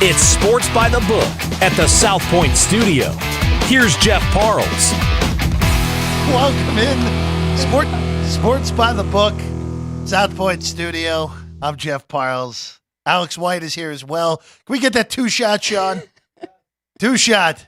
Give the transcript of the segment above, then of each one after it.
It's Sports by the Book at the South Point Studio. Here's Jeff Parles. Welcome in. Sports by the Book, South Point Studio. I'm Jeff Parles. Alex White is here as well. Can we get that two-shot, Sean? Two-shot.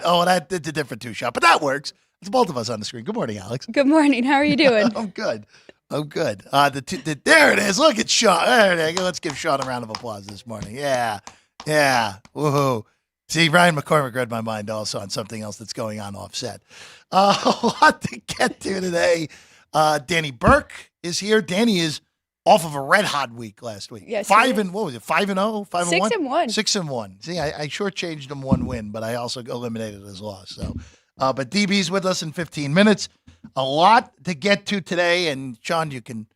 Oh, that's a different two-shot, but that works. It's both of us on the screen. Good morning, Alex. Good morning. How are you doing? I'm good. There it is. Look at Sean. There it is. Let's give Sean a round of applause this morning. Yeah. Woohoo. See, Ryan McCormick read my mind also on something else that's going on offset. A lot to get to today. Danny Burke is here. Danny is off of a red-hot week last week. Yes, 5-0? 5-1? 6-1. 6-1. See, I shortchanged him one win, but I also eliminated his loss. So, but DB's with us in 15 minutes. A lot to get to today, and Sean, you can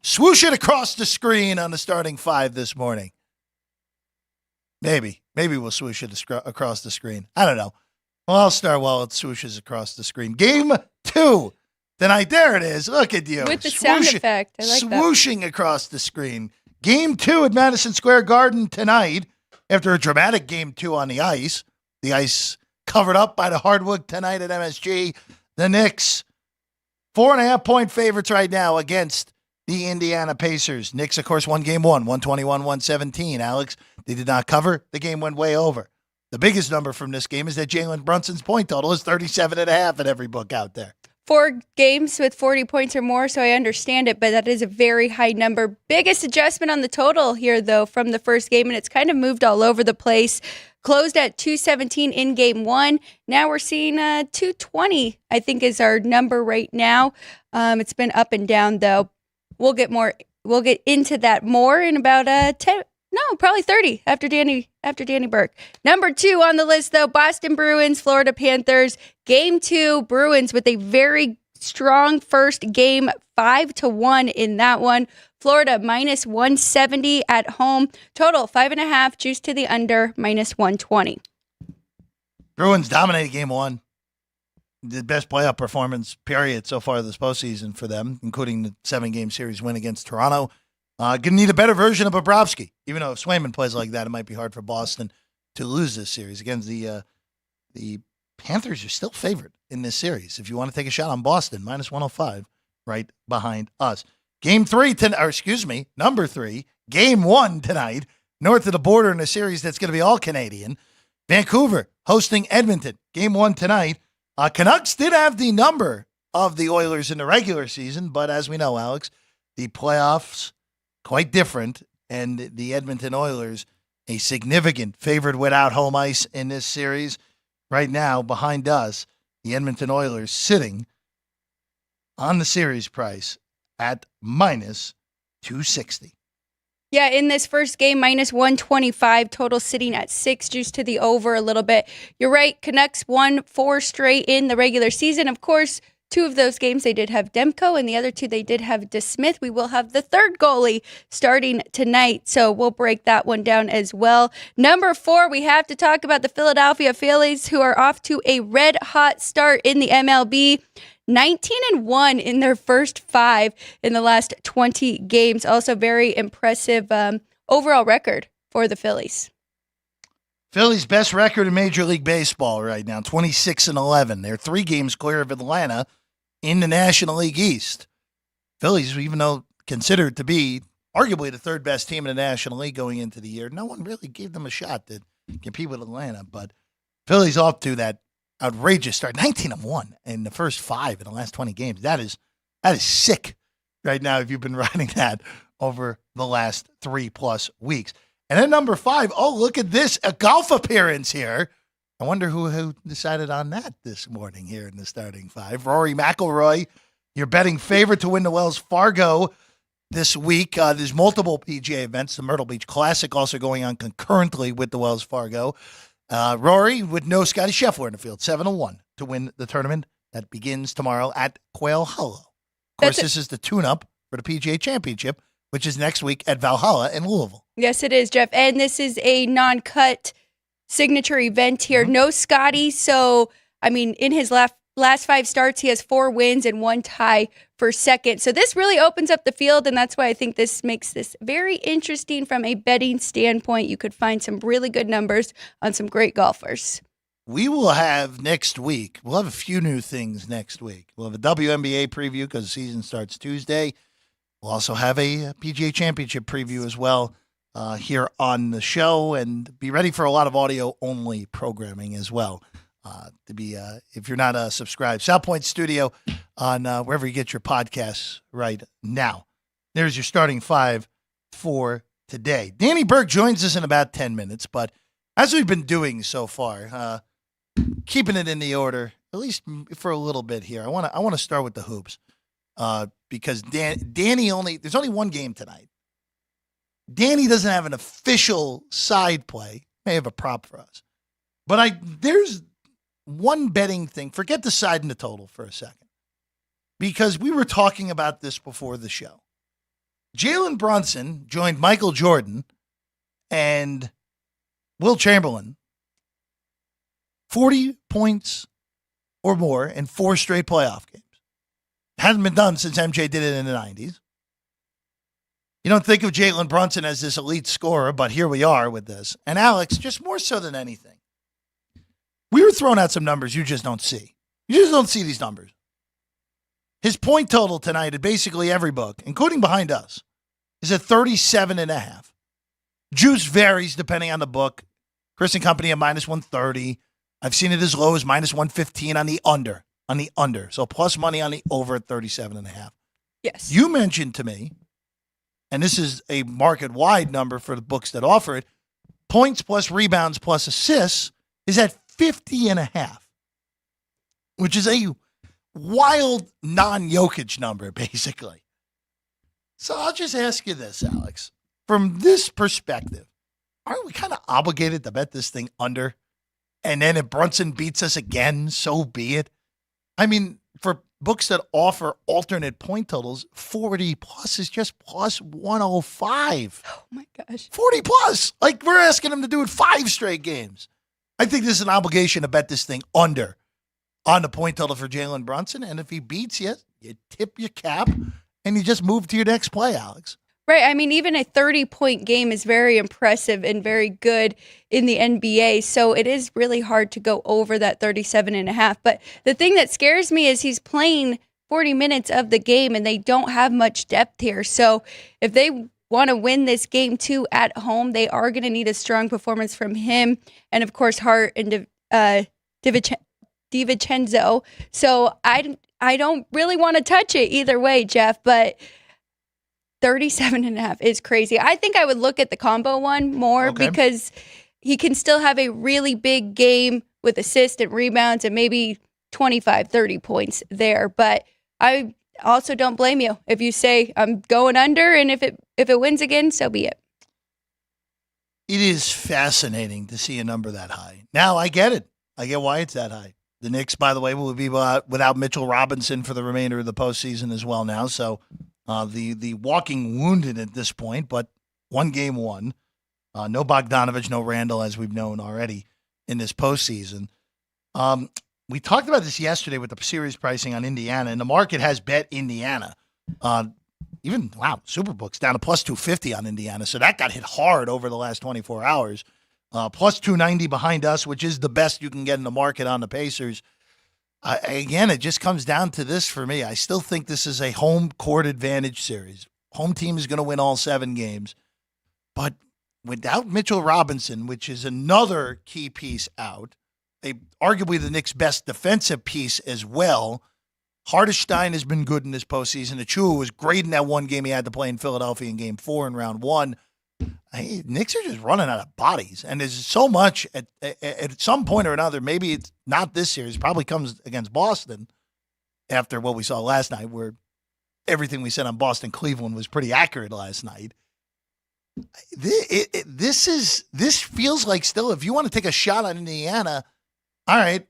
swoosh it across the screen on the starting five this morning. Maybe we'll swoosh it across the screen. I don't know. Well, I'll start while it swooshes across the screen. Game 2 tonight. There it is. Look at you. With the sound effect. I like that. Swooshing across the screen. Game 2 at Madison Square Garden tonight after a dramatic Game 2 on the ice. The ice covered up by the hardwood tonight at MSG. The Knicks, 4.5-point favorites right now against the Indiana Pacers. Knicks, of course, won Game 1, 121-117. Alex, they did not cover. The game went way over. The biggest number from this game is that Jalen Brunson's point total is 37.5 in every book out there. 4 games with 40 points or more, so I understand it, but that is a very high number. Biggest adjustment on the total here, though, from the first game, and it's kind of moved all over the place. Closed at 217 in Game 1. Now we're seeing 220, I think, is our number right now. It's been up and down, though. We'll get into that more in about 30 after Danny Burke. Number 2 on the list, though, Boston Bruins, Florida Panthers. Game 2, Bruins with a very strong first game, 5-1 in that one. Florida minus 170 at home. Total 5.5, juice to the under, minus 120. Bruins dominated Game 1. The best playoff performance, period, so far this postseason for them, including the 7-game series win against Toronto. Going to need a better version of Bobrovsky. Even though if Swayman plays like that, it might be hard for Boston to lose this series. Again, the Panthers are still favored in this series. If you want to take a shot on Boston, minus 105, right behind us. Number 3, Game 1 tonight, north of the border in a series that's going to be all Canadian. Vancouver hosting Edmonton. Game 1 tonight. Canucks did have the number of the Oilers in the regular season, but as we know, Alex, the playoffs quite different, and the Edmonton Oilers a significant favorite without home ice in this series. Right now, behind us, the Edmonton Oilers sitting on the series price at minus 260. Yeah, in this first game, minus 125, total sitting at 6, juice to the over a little bit. You're right, Canucks won 4 straight in the regular season. Of course, 2 of those games they did have Demko, and the other 2 they did have DeSmith. We will have the third goalie starting tonight, so we'll break that one down as well. Number 4, we have to talk about the Philadelphia Phillies, who are off to a red-hot start in the MLB. 19-1 in their first 5 in the last 20 games. Also very impressive overall record for the Phillies. Phillies' best record in Major League Baseball right now, 26-11. They're 3 games clear of Atlanta in the National League East. Phillies, even though considered to be arguably the 3rd best team in the National League going into the year, no one really gave them a shot to compete with Atlanta. But Phillies off to that outrageous start, 19-1 in the first 5 in the last 20 games. That is sick right now if you've been riding that over the last 3+ weeks. And then number 5, oh, look at this, a golf appearance here. I wonder who decided on that this morning here in the starting 5. Rory McIlroy, your betting favorite to win the Wells Fargo this week. There's multiple PGA events, the Myrtle Beach Classic also going on concurrently with the Wells Fargo. Rory with no Scotty Scheffler in the field, 7-1 to win the tournament that begins tomorrow at Quail Hollow. Of course, this is the tune-up for the PGA Championship, which is next week at Valhalla in Louisville. Yes, it is, Jeff. And this is a non-cut signature event here. No Scotty. So, I mean, in his last 5 starts, he has 4 wins and 1 tie for second. So this really opens up the field, and that's why I think this makes this very interesting from a betting standpoint. You could find some really good numbers on some great golfers. We will have next week, we'll have a few new things next week. We'll have a WNBA preview because the season starts Tuesday. We'll also have a PGA Championship preview as well here on the show, and be ready for a lot of audio-only programming as well. If you're not subscribed, South Point Studio on wherever you get your podcasts right now. There's your starting 5 for today. Danny Burke joins us in about 10 minutes, but as we've been doing so far, keeping it in the order, at least for a little bit here. I want to start with the hoops because Danny there's only one game tonight. Danny doesn't have an official side play. May have a prop for us, but there's one betting thing. Forget the side and the total for a second, because we were talking about this before the show. Jalen Brunson joined Michael Jordan and Will Chamberlain 40 points or more in 4 straight playoff games. Hasn't been done since MJ did it in the 90s. You don't think of Jalen Brunson as this elite scorer, but here we are with this. And Alex, just more so than anything, we were throwing out some numbers you just don't see. You just don't see these numbers. His point total tonight at basically every book, including Behind Us, is at 37.5. Juice varies depending on the book. Chris and Company at -130. I've seen it as low as -115 on the under. So plus money on the over at 37.5. Yes. You mentioned to me, and this is a market-wide number for the books that offer it, points plus rebounds plus assists is at 50.5, which is a wild non-Jokic number, basically. So I'll just ask you this, Alex. From this perspective, aren't we kind of obligated to bet this thing under? And then if Brunson beats us again, so be it. I mean, for books that offer alternate point totals, 40 plus is just plus 105. Oh my gosh. 40 plus. Like, we're asking him to do it 5 straight games. I think this is an obligation to bet this thing under on the point total for Jalen Brunson. And if he beats you, you tip your cap and you just move to your next play, Alex. Right. I mean, even a 30-point game is very impressive and very good in the NBA. So it is really hard to go over that 37.5. But the thing that scares me is he's playing 40 minutes of the game and they don't have much depth here. So if they want to win this game too at home, they are going to need a strong performance from him. And of course, Hart and DiVincenzo. So I don't really want to touch it either way, Jeff, but 37.5 is crazy. I think I would look at the combo one more because he can still have a really big game with assists and rebounds and maybe 25, 30 points there. But I also don't blame you if you say I'm going under, and if it wins again, so be it. It is fascinating to see a number that high. Now, I get it. I get why it's that high. The Knicks, by the way, will be without Mitchell Robinson for the remainder of the postseason as well now. So the walking wounded at this point, but one game won. No Bogdanovich, no Randall, as we've known already in this postseason. We talked about this yesterday with the series pricing on Indiana, and the market has bet Indiana. Superbook's down to plus 250 on Indiana, so that got hit hard over the last 24 hours. Plus 290 Behind Us, which is the best you can get in the market on the Pacers. Again, it just comes down to this for me. I still think this is a home court advantage series. Home team is going to win all 7 games. But without Mitchell Robinson, which is another key piece out, arguably the Knicks' best defensive piece as well, Hartenstein has been good in this postseason. Achua was great in that one game he had to play in Philadelphia in Game 4 in Round 1. Knicks are just running out of bodies, and there's so much at some point or another. Maybe it's not this series, probably comes against Boston after what we saw last night, where everything we said on Boston-Cleveland was pretty accurate last night. This feels like still, if you want to take a shot on Indiana, all right,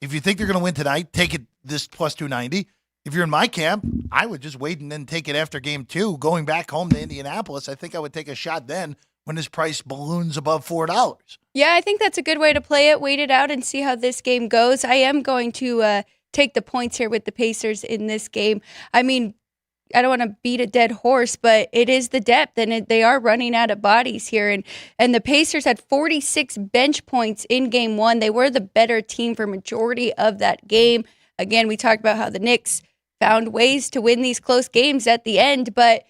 if you think they're going to win tonight, take it this plus 290. If you're in my camp, I would just wait and then take it after Game 2. Going back home to Indianapolis, I think I would take a shot then when his price balloons above $4. Yeah, I think that's a good way to play it. Wait it out and see how this game goes. I am going to take the points here with the Pacers in this game. I mean, I don't want to beat a dead horse, but it is the depth, and they are running out of bodies here. And the Pacers had 46 bench points in game one. They were the better team for majority of that game. Again, we talked about how the Knicks found ways to win these close games at the end, but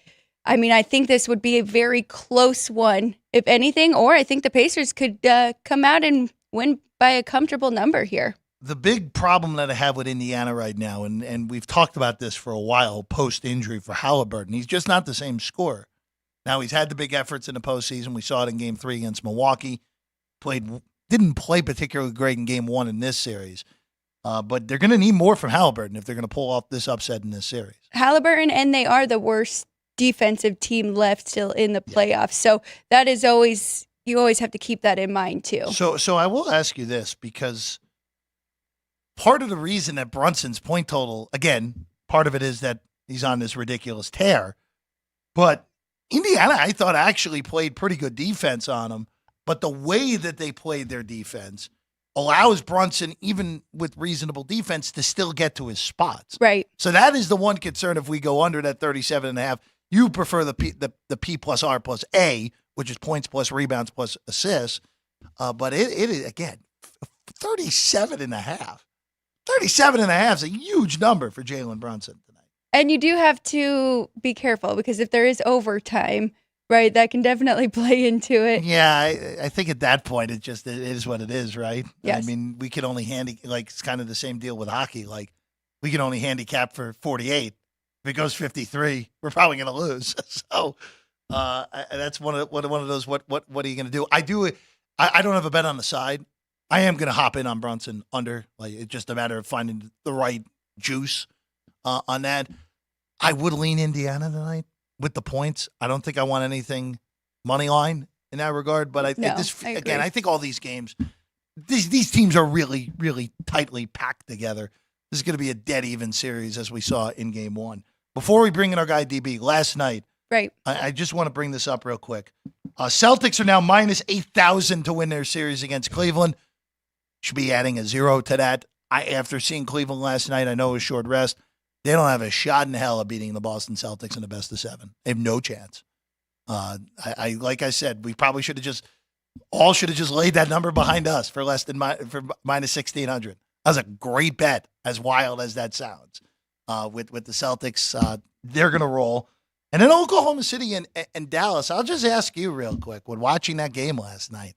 I mean, I think this would be a very close one, if anything, or I think the Pacers could come out and win by a comfortable number here. The big problem that I have with Indiana right now, and we've talked about this for a while post-injury for Halliburton, he's just not the same scorer. Now, he's had the big efforts in the postseason. We saw it in Game 3 against Milwaukee. Didn't play particularly great in Game 1 in this series. But they're going to need more from Halliburton if they're going to pull off this upset in this series. Halliburton, and they are the worst defensive team left still in the playoffs. So that is always, you always have to keep that in mind too. So I will ask you this, because part of the reason that Brunson's point total, again, part of it is that he's on this ridiculous tear, but Indiana, I thought, actually played pretty good defense on him, but the way that they played their defense allows Brunson, even with reasonable defense, to still get to his spots. Right. So that is the one concern if we go under that 37.5. You prefer the P plus R plus A, which is points plus rebounds plus assists. But it is, again, 37.5. 37.5 is a huge number for Jalen Brunson tonight. And you do have to be careful, because if there is overtime, right, that can definitely play into it. Yeah, I think at that point it is what it is, right? Yes. I mean, we could only it's kind of the same deal with hockey. Like, we can only handicap for 48. If it goes 53, we're probably going to lose. So that's one of those. What are you going to do? I don't have a bet on the side. I am going to hop in on Brunson under. Like, it's just a matter of finding the right juice on that. I would lean Indiana tonight with the points. I don't think I want anything money line in that regard. But I think all these games, these teams are really, really tightly packed together. This is going to be a dead even series, as we saw in Game 1. Before we bring in our guy DB, last night, right? I just want to bring this up real quick. Celtics are now minus 8,000 to win their series against Cleveland. Should be adding a 0 to that. After seeing Cleveland last night, I know it was short rest. They don't have a shot in hell of beating the Boston Celtics in the best of 7. They have no chance. Like I said, we probably should have just laid that number behind us for less than for minus 1,600. That was a great bet, as wild as that sounds. With the Celtics, they're going to roll. And then Oklahoma City and Dallas, I'll just ask you real quick, when watching that game last night,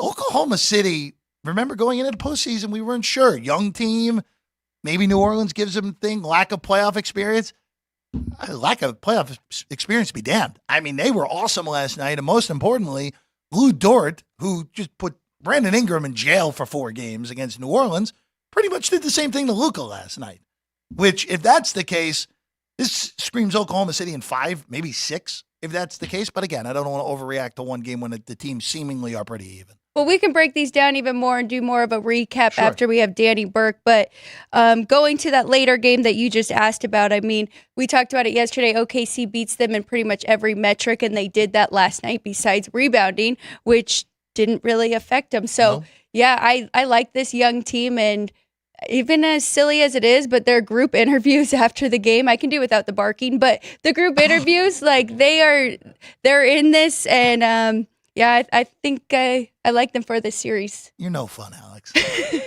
Oklahoma City, remember going into the postseason, we weren't sure. Young team, maybe New Orleans gives them a thing, lack of playoff experience. Lack of playoff experience be damned. I mean, they were awesome last night, and most importantly, Lou Dort, who just put Brandon Ingram in jail for 4 games against New Orleans, pretty much did the same thing to Luka last night. Which, if that's the case, this screams Oklahoma City in 5, maybe 6, if that's the case. But again, I don't want to overreact to one game when the teams seemingly are pretty even. Well, we can break these down even more and do more of a recap Sure. after we have Danny Burke. But going to that later game that you just asked about, I mean, we talked about it yesterday. OKC beats them in pretty much every metric, and they did that last night besides rebounding, which didn't really affect them. So, yeah, I like this young team, and even as silly as it is, but their group interviews after the game, I can do without the barking, but the group interviews, like they're in this, and yeah, I think I like them for this series. You're no fun, Alex.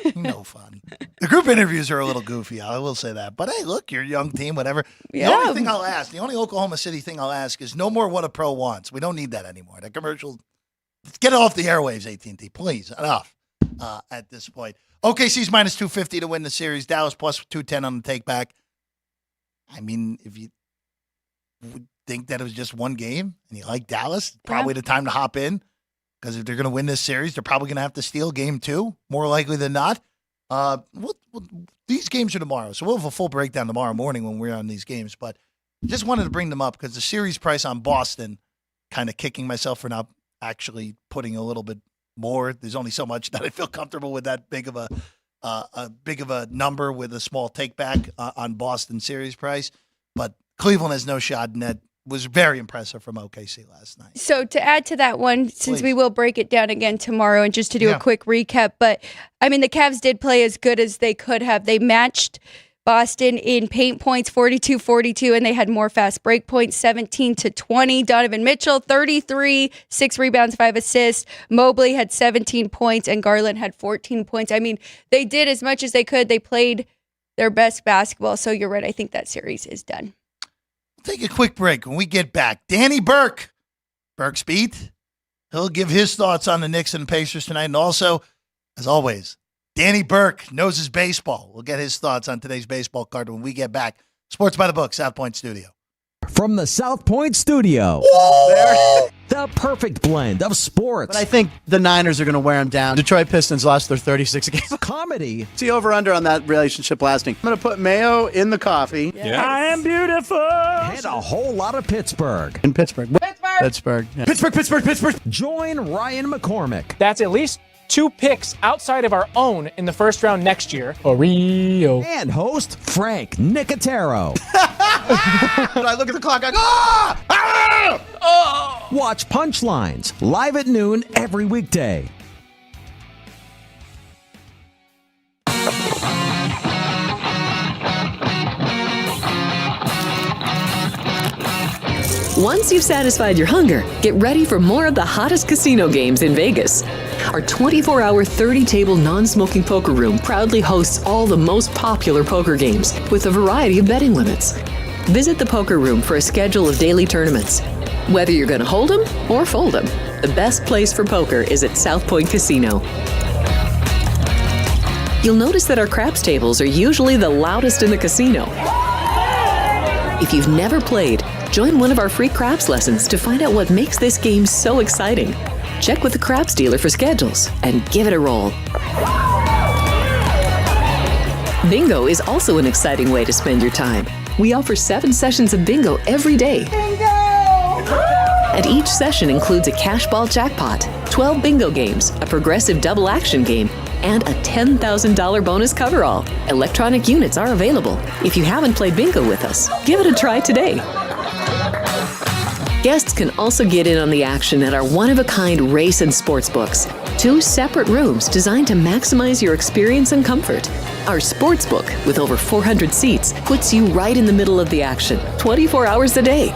You're no fun. The group interviews are a little goofy, I will say that. But hey, look, you're a young team, whatever. Yeah. The only thing I'll ask, the only Oklahoma City thing I'll ask is no more what a pro wants. We don't need that anymore. That commercial, get it off the airwaves, AT&T, please. Enough at this point. OKC's minus 250 to win the series. Dallas plus 210 on the take back. I mean, if you would think that it was just one game and you like Dallas, probably the time to hop in, because if they're going to win this series, they're probably going to have to steal game 2, more likely than not. These games are tomorrow, so we'll have a full breakdown tomorrow morning when we're on these games. But just wanted to bring them up because the series price on Boston, kind of kicking myself for not actually putting a little bit more. There's only so much that I feel comfortable with that big of a number with a small take back on Boston series price. But Cleveland has no shot in that was very impressive from OKC last night. So to add to that one, since we will break it down again tomorrow, and just to do a quick recap, but I mean, the Cavs did play as good as they could have. They matched Boston in paint points, 42-42, and they had more fast break points, 17-20. Donovan Mitchell, 33, 6 rebounds, 5 assists. Mobley had 17 points, and Garland had 14 points. I mean, they did as much as they could. They played their best basketball. So you're right. I think that series is done. Take a quick break. When we get back, Danny Burke, Burke's Beat. He'll give his thoughts on the Knicks and Pacers tonight. And also, as always, Danny Burke knows his baseball. We'll get his thoughts on today's baseball card when we get back. Sports by the Book, South Point Studio. From the South Point Studio, the perfect blend of sports, But I think the Niners are going to wear them down. Detroit Pistons lost their 36 games. comedy, See over-under on that relationship lasting. I'm going to put mayo in the coffee. I am beautiful, and a whole lot of Pittsburgh. In Pittsburgh. Pittsburgh. Yeah. Pittsburgh. Join Ryan McCormick, That's at least 2 picks outside of our own in the first round next year. Oreo. and host Frank Nicotero. When I look at the clock, I go, ah! Watch Punchlines live at noon every weekday. Once you've satisfied your hunger, get ready for more of the hottest casino games in Vegas. Our 24-hour, 30-table non-smoking poker room proudly hosts all the most popular poker games with a variety of betting limits. Visit the poker room for a schedule of daily tournaments. Whether you're going to hold 'em or fold 'em, the best place for poker is at South Point Casino. You'll notice that our craps tables are usually the loudest in the casino. If you've never played, join one of our free craps lessons to find out what makes this game so exciting. Check with the craps dealer for schedules and give it a roll. Bingo is also an exciting way to spend your time. We offer 7 sessions of bingo every day. And each session includes a cash ball jackpot, 12 bingo games, a progressive double action game, and a $10,000 bonus coverall. Electronic units are available. If you haven't played bingo with us, give it a try today. Guests can also get in on the action at our one-of-a-kind race and sports books. 2 separate rooms designed to maximize your experience and comfort. Our sports book, with over 400 seats, puts you right in the middle of the action, 24 hours a day.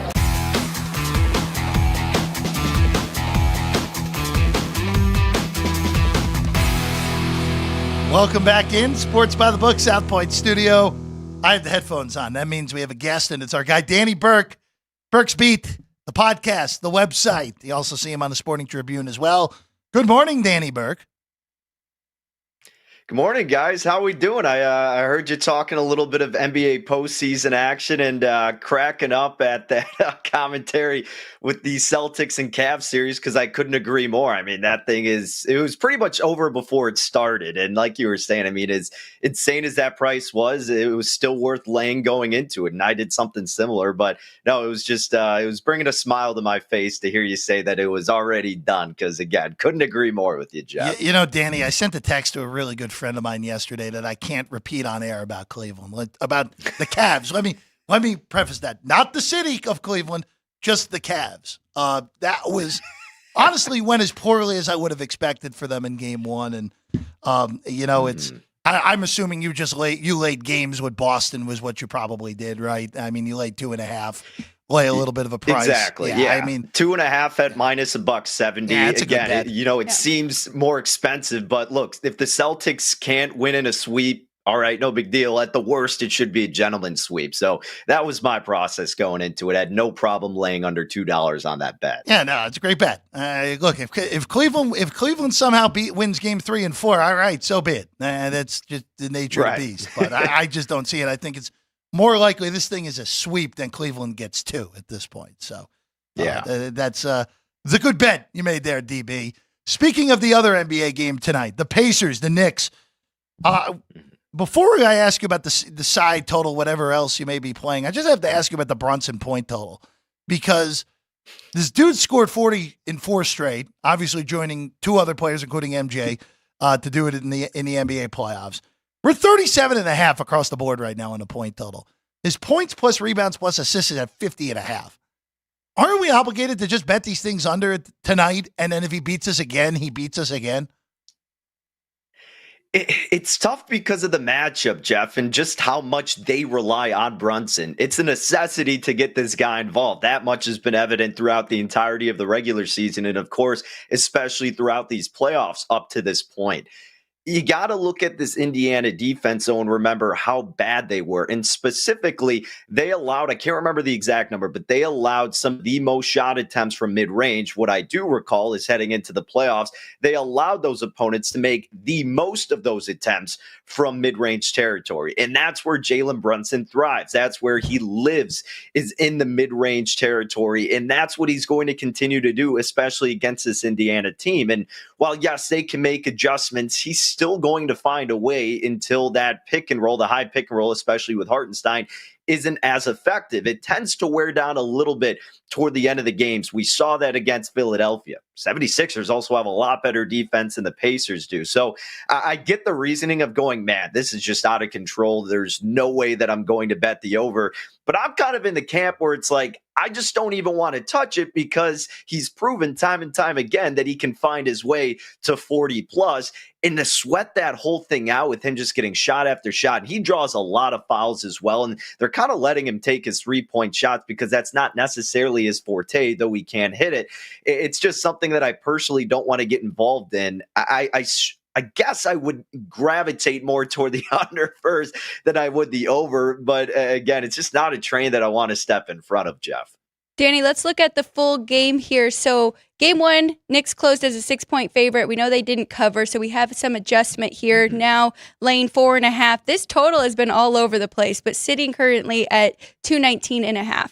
Welcome back in Sports by the Book, South Point Studio. I have the headphones on. That means we have a guest, and it's our guy, Danny Burke. Burke's Beat, the podcast, the website. You also see him on the Sporting Tribune as well. Good morning, Danny Burke. Good morning, guys. How we doing? I heard you talking a little bit of NBA postseason action and cracking up at that commentary with the Celtics and Cavs series because I couldn't agree more. I mean, it was pretty much over before it started. And like you were saying, I mean, as insane as that price was, it was still worth laying going into it. And I did something similar. But no, it was just, it was bringing a smile to my face to hear you say that it was already done because, again, couldn't agree more with you, Jeff. You know, Danny, I sent a text to a really good friend of mine yesterday that I can't repeat on air about Cleveland, about the Cavs. Let me preface that. Not the city of Cleveland, just the Cavs. That was honestly went as poorly as I would have expected for them in game 1. And, I'm assuming you laid games with Boston was what you probably did, right? I mean, you laid 2.5. Lay a little bit of a price. Exactly. Yeah. I mean, 2.5 at minus $1.70. Yeah, it's a good Again, bet. it seems more expensive, but look, if the Celtics can't win in a sweep, all right, no big deal. At the worst, it should be a gentleman's sweep. So that was my process going into it. I had no problem laying under $2 on that bet. Yeah, no, it's a great bet. Look, if Cleveland somehow wins game 3 and 4, all right, so be it. That's just the nature of the beast. But I just don't see it. I think it's more likely this thing is a sweep than Cleveland gets 2 at this point. So, that's a good bet you made there, DB. Speaking of the other NBA game tonight, the Pacers, the Knicks. Before I ask you about the side total, whatever else you may be playing, I just have to ask you about the Brunson point total because this dude scored 40 in 4 straight, obviously joining 2 other players, including MJ, to do it in the NBA playoffs. We're 37.5 across the board right now in the point total. His points plus rebounds plus assists is at 50.5. Aren't we obligated to just bet these things under tonight? And then if he beats us again, he beats us again? It's tough because of the matchup, Jeff, and just how much they rely on Brunson. It's a necessity to get this guy involved. That much has been evident throughout the entirety of the regular season, and of course, especially throughout these playoffs up to this point. You got to look at this Indiana defense, though, and remember how bad they were. And specifically, they allowed, I can't remember the exact number, but they allowed some of the most shot attempts from mid-range. What I do recall is heading into the playoffs, they allowed those opponents to make the most of those attempts from mid-range territory. And that's where Jalen Brunson thrives. That's where he lives, is in the mid-range territory. And that's what he's going to continue to do, especially against this Indiana team. And while, yes, they can make adjustments, he's still going to find a way until that pick and roll, the high pick and roll, especially with Hartenstein, isn't as effective. It tends to wear down a little bit toward the end of the games. We saw that against Philadelphia. 76ers also have a lot better defense than the Pacers do. So I get the reasoning of going, man, this is just out of control. There's no way that I'm going to bet the over. But I'm kind of in the camp where it's like, I just don't even want to touch it because he's proven time and time again that he can find his way to 40 plus. And to sweat that whole thing out with him just getting shot after shot, and he draws a lot of fouls as well. And they're kind of letting him take his 3-point shots because that's not necessarily his forte, though he can hit it. It's just something that I personally don't want to get involved in. I guess I would gravitate more toward the under first than I would the over. But again, it's just not a train that I want to step in front of, Jeff. Danny, let's look at the full game here. So game one, Knicks closed as a 6-point favorite. We know they didn't cover, so we have some adjustment here. Now laying 4.5. This total has been all over the place, but sitting currently at 219.5.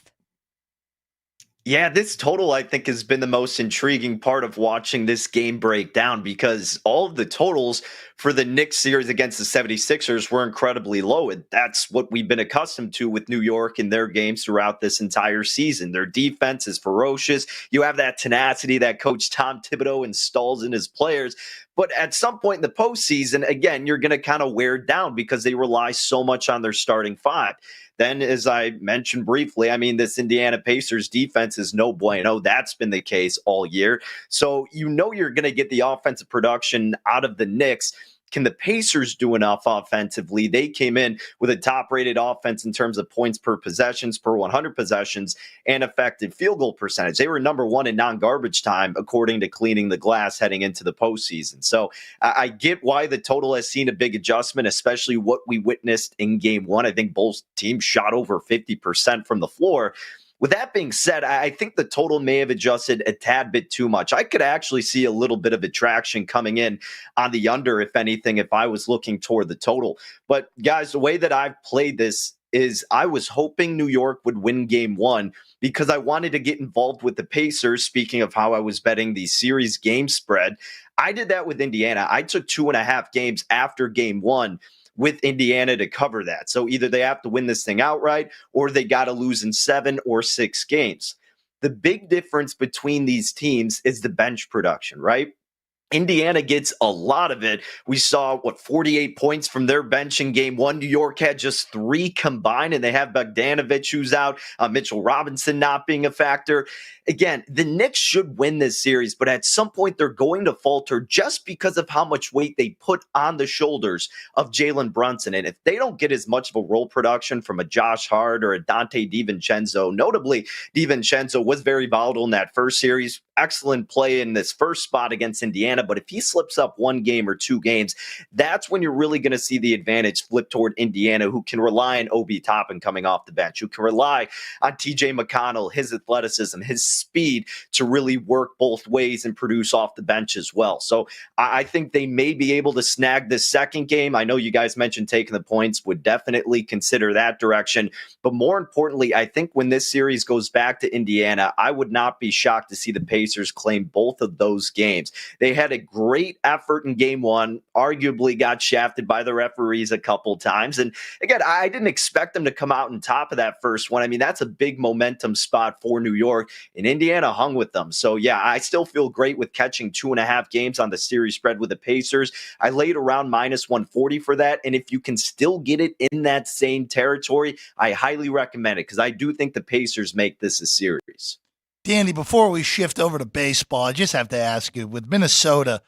Yeah, this total, I think, has been the most intriguing part of watching this game break down because all of the totals for the Knicks series against the 76ers were incredibly low. And that's what we've been accustomed to with New York in their games throughout this entire season. Their defense is ferocious. You have that tenacity that Coach Tom Thibodeau installs in his players. But at some point in the postseason, again, you're going to kind of wear down because they rely so much on their starting five. Then, as I mentioned briefly, I mean, this Indiana Pacers defense is no bueno. That's been the case all year. So you know you're going to get the offensive production out of the Knicks. Can the Pacers do enough offensively? They came in with a top-rated offense in terms of points per possessions, per 100 possessions, and effective field goal percentage. They were number one in non-garbage time, according to Cleaning the Glass, heading into the postseason. So I get why the total has seen a big adjustment, especially what we witnessed in game one. I think both teams shot over 50% from the floor. With that being said, I think the total may have adjusted a tad bit too much. I could actually see a little bit of attraction coming in on the under, if anything, if I was looking toward the total. But guys, the way that I've played this is I was hoping New York would win game one because I wanted to get involved with the Pacers. Speaking of how I was betting the series game spread, I did that with Indiana. I took 2.5 games after game one with Indiana to cover that. So either they have to win this thing outright or they got to lose in 7 or 6 games. The big difference between these teams is the bench production, right? Indiana gets a lot of it. We saw, 48 points from their bench in game one. New York had just 3 combined, and they have Bogdanovich who's out, Mitchell Robinson not being a factor. Again, the Knicks should win this series, but at some point they're going to falter just because of how much weight they put on the shoulders of Jalen Brunson. And if they don't get as much of a role production from a Josh Hart or a Dante DiVincenzo, notably DiVincenzo was very volatile in that first series. Excellent play in this first spot against Indiana, but if he slips up 1 game or 2 games, that's when you're really going to see the advantage flip toward Indiana, who can rely on Obi Toppin coming off the bench, who can rely on TJ McConnell, his athleticism, his speed to really work both ways and produce off the bench as well. So I think they may be able to snag this second game. I know you guys mentioned taking the points, would definitely consider that direction. But more importantly, I think when this series goes back to Indiana, I would not be shocked to see the Pacers claim both of those games. They had a great effort in game one, arguably got shafted by the referees a couple times. And again, I didn't expect them to come out on top of that first one. I mean, that's a big momentum spot for New York, and Indiana hung with them. So yeah, I still feel great with catching 2.5 games on the series spread with the Pacers. I laid around minus 140 for that. And if you can still get it in that same territory, I highly recommend it because I do think the Pacers make this a series. Danny, before we shift over to baseball, I just have to ask you, with Minnesota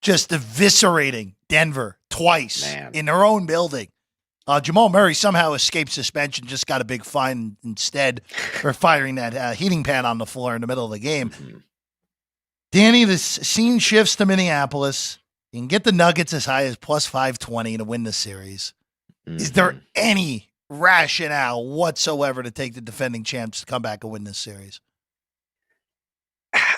just eviscerating Denver twice in their own building, Jamal Murray somehow escaped suspension, just got a big fine instead for firing that heating pad on the floor in the middle of the game. Mm-hmm. Danny, the scene shifts to Minneapolis. You can get the Nuggets as high as plus 520 to win the series. Mm-hmm. Is there any rationale whatsoever to take the defending champs to come back and win this series?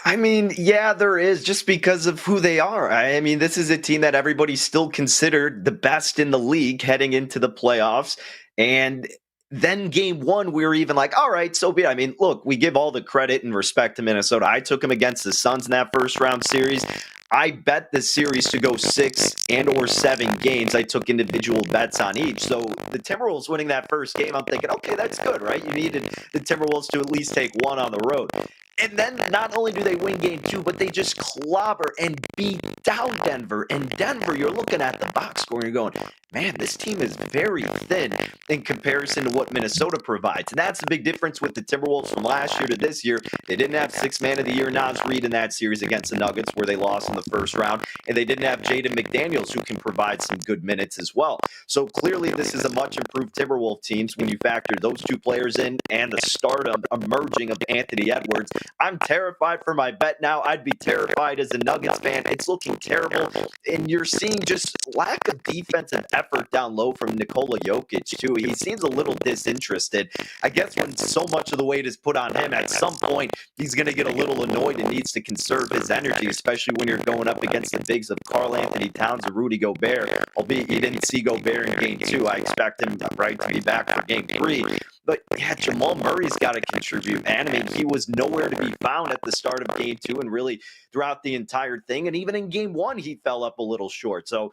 I mean, yeah, there is, just because of who they are. I mean, this is a team that everybody still considered the best in the league heading into the playoffs. And then game one, we were even like, all right, so be it. I mean, look, we give all the credit and respect to Minnesota. I took them against the Suns in that first round series. I bet the series to go 6 and or 7 games. I took individual bets on each. So the Timberwolves winning that first game, I'm thinking, okay, that's good, right? You needed the Timberwolves to at least take one on the road. And then not only do they win game 2, but they just clobber and beat down Denver. And Denver, you're looking at the box score and you're going, man, this team is very thin in comparison to what Minnesota provides. And that's the big difference with the Timberwolves from last year to this year. They didn't have 6th man of the year Naz Reid in that series against the Nuggets where they lost in the first round. And they didn't have Jaden McDaniels, who can provide some good minutes as well. So clearly this is a much improved Timberwolf team when you factor those two players in and the stardom emerging of Anthony Edwards. I'm terrified for my bet now. I'd be terrified as a Nuggets fan. It's looking terrible. And you're seeing just lack of defensive effort down low from Nikola Jokic, too. He seems a little disinterested. I guess when so much of the weight is put on him, at some point, he's going to get a little annoyed and needs to conserve his energy, especially when you're going up against the bigs of Karl Anthony Towns and Rudy Gobert. Albeit you didn't see Gobert in game 2. I expect him to be back for game 3. But yeah, Jamal Murray's got to contribute, man. I mean, he was nowhere to be found at the start of game 2 and really throughout the entire thing. And even in game 1, he fell up a little short. So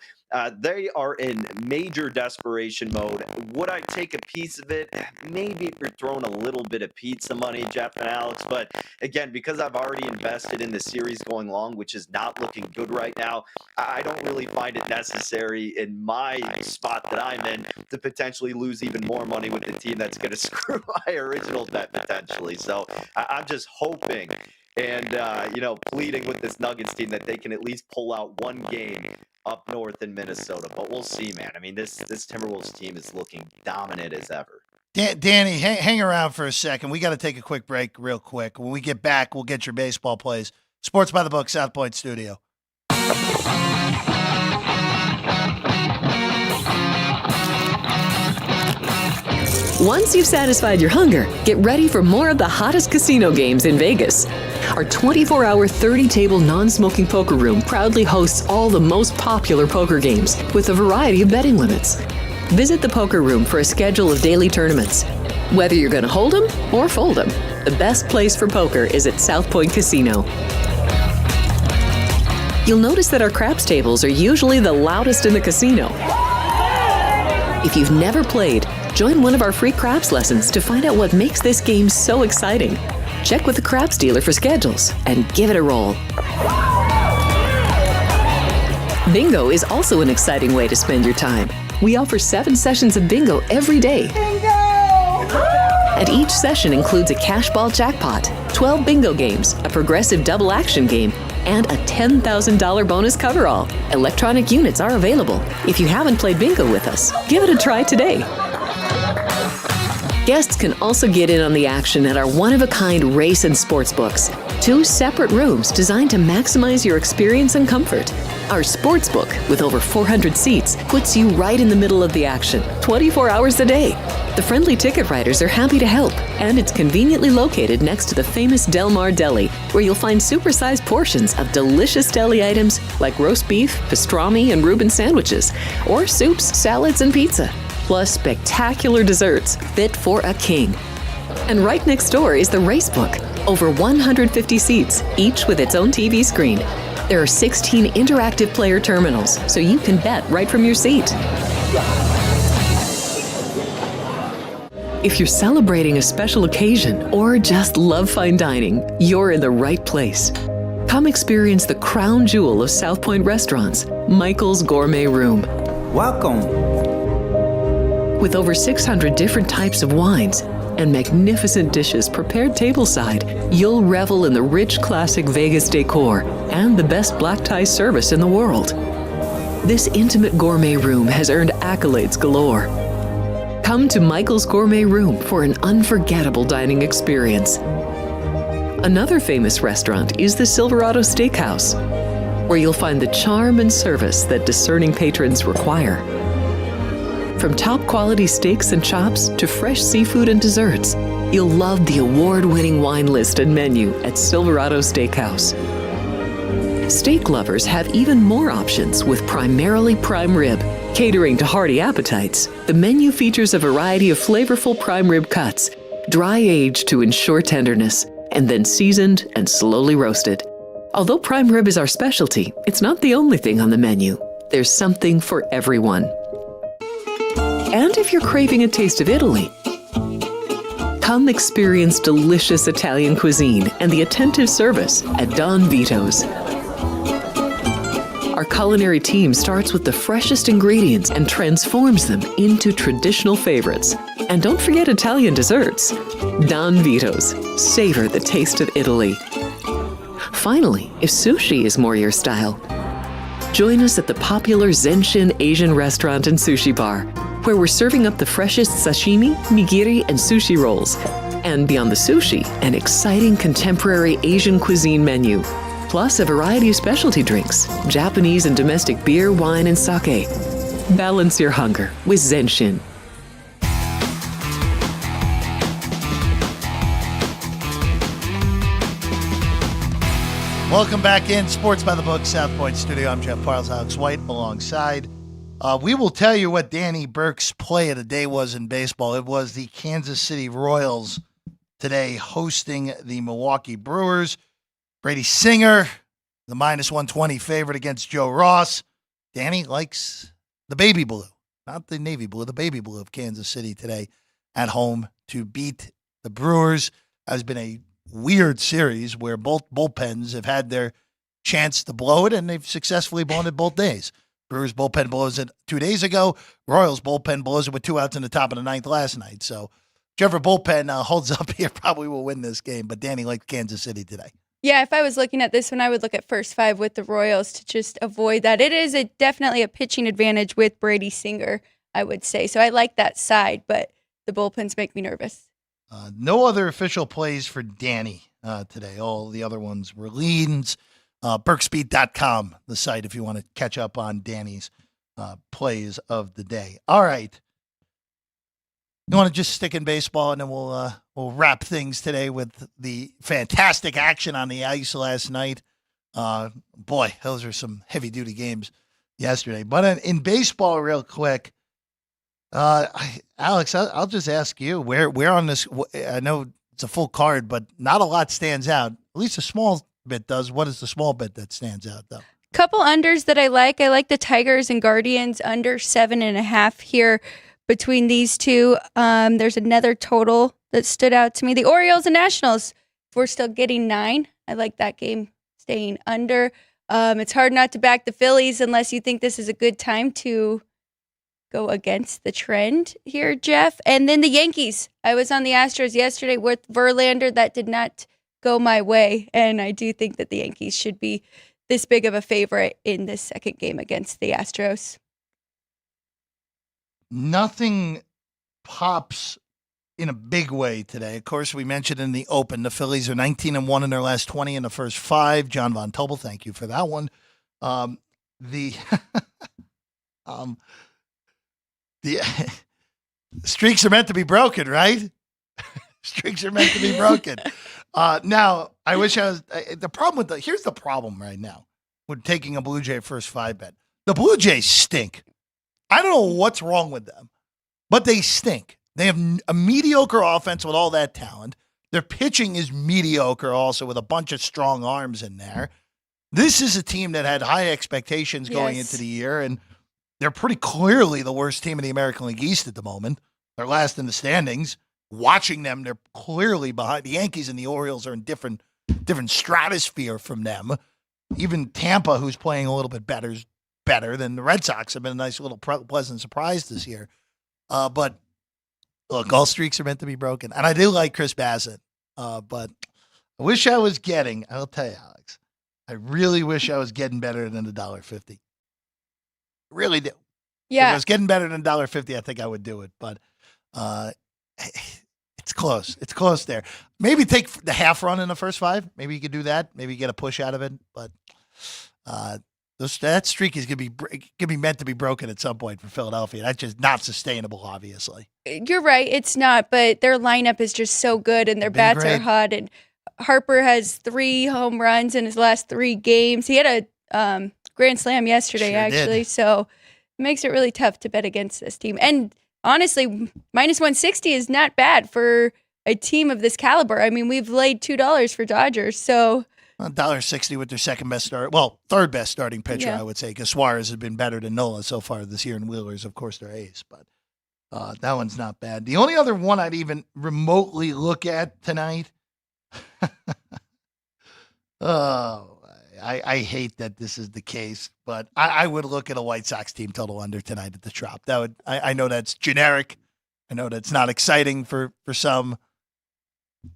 they are in major desperation mode. Would I take a piece of it? Maybe if you're throwing a little bit of pizza money, Jeff and Alex. But again, because I've already invested in the series going long, which is not looking good right now, I don't really find it necessary in my spot that I'm in to potentially lose even more money with the team that's going to screw my original bet potentially. So I'm just hoping and, pleading with this Nuggets team that they can at least pull out one game up north in Minnesota. But we'll see, man. I mean, this Timberwolves team is looking dominant as ever. Danny, hang around for a second. We got to take a quick break real quick. When we get back, we'll get your baseball plays. Sports by the Book, South Point Studio. Once you've satisfied your hunger, get ready for more of the hottest casino games in Vegas. Our 24-hour 30-table non-smoking poker room proudly hosts all the most popular poker games with a variety of betting limits. Visit the poker room for a schedule of daily tournaments. Whether you're going to hold 'em or fold 'em, the best place for poker is at South Point Casino. You'll notice that our craps tables are usually the loudest in the casino. If you've never played, join one of our free craps lessons to find out what makes this game so exciting. Check with the craps dealer for schedules and give it a roll. Bingo is also an exciting way to spend your time. We offer 7 sessions of bingo every day. Bingo! And each session includes a cash ball jackpot, 12 bingo games, a progressive double action game, and a $10,000 bonus coverall. Electronic units are available. If you haven't played bingo with us, give it a try today. Guests can also get in on the action at our one-of-a-kind race and sports books. 2 separate rooms designed to maximize your experience and comfort. Our sports book, with over 400 seats, puts you right in the middle of the action, 24 hours a day. The friendly ticket writers are happy to help, and it's conveniently located next to the famous Del Mar Deli, where you'll find supersized portions of delicious deli items like roast beef, pastrami, and Reuben sandwiches, or soups, salads, and pizza. Plus spectacular desserts fit for a king. And right next door is the race book. Over 150 seats, each with its own TV screen. There are 16 interactive player terminals, so you can bet right from your seat. If you're celebrating a special occasion or just love fine dining, you're in the right place. Come experience the crown jewel of South Point restaurants, Michael's Gourmet Room. Welcome. With over 600 different types of wines, and magnificent dishes prepared tableside, you'll revel in the rich classic Vegas decor and the best black tie service in the world. This intimate gourmet room has earned accolades galore. Come to Michael's Gourmet Room for an unforgettable dining experience. Another famous restaurant is the Silverado Steakhouse, where you'll find the charm and service that discerning patrons require. From top quality steaks and chops to fresh seafood and desserts, you'll love the award-winning wine list and menu at Silverado Steakhouse. Steak lovers have even more options with primarily prime rib. Catering to hearty appetites, the menu features a variety of flavorful prime rib cuts, dry aged to ensure tenderness, and then seasoned and slowly roasted. Although prime rib is our specialty, it's not the only thing on the menu. There's something for everyone. And if you're craving a taste of Italy, come experience delicious Italian cuisine and the attentive service at Don Vito's. Our culinary team starts with the freshest ingredients and transforms them into traditional favorites. And don't forget Italian desserts. Don Vito's. Savor the taste of Italy. Finally, if sushi is more your style, join us at the popular Zenshin Asian restaurant and sushi bar, where we're serving up the freshest sashimi, nigiri, and sushi rolls. And beyond the sushi, an exciting contemporary Asian cuisine menu, plus a variety of specialty drinks, Japanese and domestic beer, wine, and sake. Balance your hunger with Zenshin. Welcome back in Sports by the Book, South Point Studio. I'm Jeff Parles, Alex White alongside. We will tell you what Danny Burke's play of the day was in baseball. It was the Kansas City Royals today hosting the Milwaukee Brewers. Brady Singer, the -120 favorite against Joe Ross. Danny likes the baby blue, not the navy blue, the baby blue of Kansas City today at home to beat the Brewers. Has been a weird series where both bullpens have had their chance to blow it, and they've successfully blown it both days. Brewers bullpen blows it 2 days ago. Royals bullpen blows it with 2 outs in the top of the 9th last night. So whichever bullpen holds up here probably will win this game. But Danny liked Kansas City today. Yeah, if I was looking at this one, I would look at first 5 with the Royals to just avoid that. It is definitely a pitching advantage with Brady Singer, I would say. So I like that side, but the bullpens make me nervous. No other official plays for Danny today. All the other ones were leans. Burksbeat.com, the site, if you want to catch up on Danny's plays of the day. All right. You want to just stick in baseball, and then we'll wrap things today with the fantastic action on the ice last night. Boy, those are some heavy-duty games yesterday. But in baseball, real quick, Alex, I'll just ask you, where on this, I know it's a full card, but not a lot stands out. At least a small bit does. What is the small bit that stands out, though? Couple unders that I like. I like the Tigers and Guardians under 7.5 here between these two. There's another total that stood out to me. The Orioles and Nationals, if we're still getting 9. I like that game staying under. It's hard not to back the Phillies unless you think this is a good time to go against the trend here, Jeff. And then the Yankees. I was on the Astros yesterday with Verlander. That did not go my way. And I do think that the Yankees should be this big of a favorite in this second game against the Astros. Nothing pops in a big way today. Of course, we mentioned in the Open, the Phillies are 19-1 in their last 20 in the first 5. John Von Tobel, thank you for that one. The streaks are meant to be broken, right? Streaks are meant to be broken. Now, I wish I was the problem with here's the problem right now with taking a Blue Jay first 5 bet. The Blue Jays stink. I don't know what's wrong with them, but they stink. They have a mediocre offense with all that talent. Their pitching is mediocre also with a bunch of strong arms in there. This is a team that had high expectations going into the year, and they're pretty clearly the worst team in the American League East at the moment. They're last in the standings. Watching them, they're clearly behind. The Yankees and the Orioles are in different stratosphere from them. Even Tampa, who's playing a little bit better than the Red Sox, have been a nice little pleasant surprise this year. But Look, all streaks are meant to be broken. And I do like Chris Bassett, but I wish I was getting, I'll tell you, Alex, I really wish I was getting better than $1.50. Really do. If I Yeah. was getting better than $1.50, I think I would do it. But it's close. It's close there. Maybe take the half run in the first 5. Maybe you could do that. Maybe get a push out of it. But that streak is going to be meant to be broken at some point for Philadelphia. That's just not sustainable, obviously. You're right. It's not, but their lineup is just so good and their Been bats great. are hot. And Harper has 3 home runs in his last 3 games. He had a grand slam yesterday, Sure did. actually. So it makes it really tough to bet against this team. And honestly, minus 160 is not bad for a team of this caliber. I mean, we've laid $2 for Dodgers. So $1.60 with their third best starting pitcher, Yeah. I would say, because Suarez has been better than Nola so far this year, and Wheeler's, of course, their ace. But that one's not bad. The only other one I'd even remotely look at tonight, I hate that this is the case, but I would look at a White Sox team total under tonight at the Trop. I know that's generic. I know that's not exciting for some.